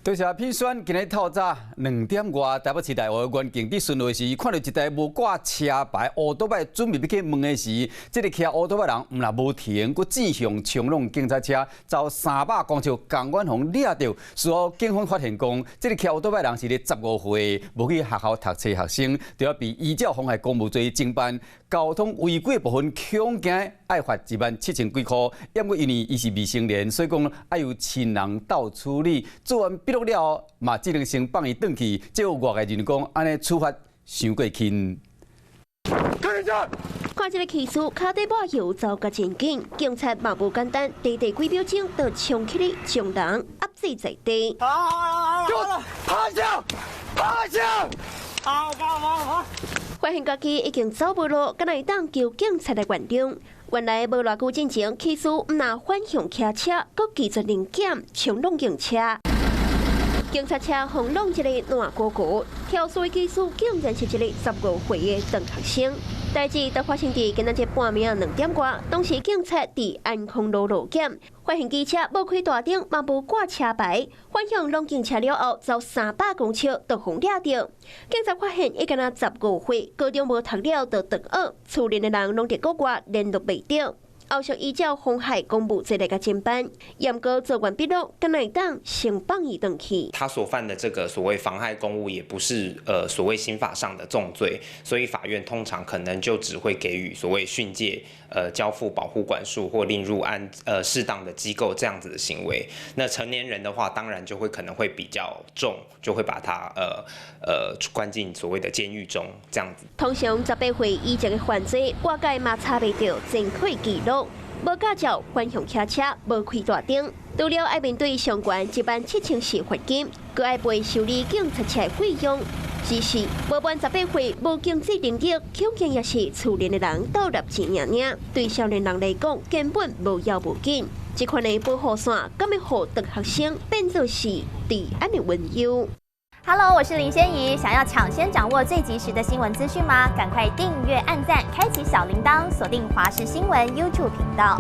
多谢品选，今日透早2点外，台北市大学园境伫巡逻时，看到一台无挂车牌乌多摆准备要去问的时，这个骑乌多摆人毋但无停，佫正向冲撞警察车，遭300公尺公安方掠到。事后警方发现讲，这个骑乌多摆人是咧15岁，无去学校读册学生，就要被依照妨害公务罪侦办。交通违规部分恐惊爱罚17000几块，因为伊是未成年，所以讲爱由亲人斗处理。做完笔录了后，嘛只能先放伊转去。这有外界人讲，安尼处罚伤过轻。看这个骑士脚底抹油遭甲真紧，警察嘛无简单，地几表情就冲起来将人压制在地。趴下！趴下！好！发现家己已经走无路，敢来当叫警察来原谅。原来无偌久之前，骑士毋但反向骑车，佮技术零检冲撞警车。警察车轰弄一个烂哥哥，跳水的技师竟然是一个15岁的长学生。代志都发生伫今仔日半暝2点外，当时警察伫安康路路检，发现机车无开大灯，嘛无挂车牌，反向弄警车了后，遭300公尺导风掠到。警察发现伊敢若15岁，高中无读了就辍学，厝里的人拢伫国外联络袂到。后续依照妨害公务罪来个侦办，严格做完笔录，敢来当先放伊回去。他所犯的这个所谓妨害公务，也不是所谓刑法上的重罪，所以法院通常可能就只会给予所谓训诫、交付保护管束或令入适当的机构这样子的行为。那成年人的话，当然就会可能会比较重，就会把他关进所谓的监狱中这样子。通常18岁以前的犯罪，外界嘛查袂到前科记录。无驾照、反向骑车、无开大灯，除了要面对上悬17000罚金，佮要赔修理警察车的费用。只是无满18岁无经济能力，恐惊也是厝里的人斗入钱领领，对少年人来讲根本无要无紧。这款的保护伞，敢要互大学生变作是治安的温柔。Hello， 我是林仙怡。想要抢先掌握最及时的新闻资讯吗？赶快订阅、按赞、开启小铃铛，锁定华视新闻 YouTube 频道。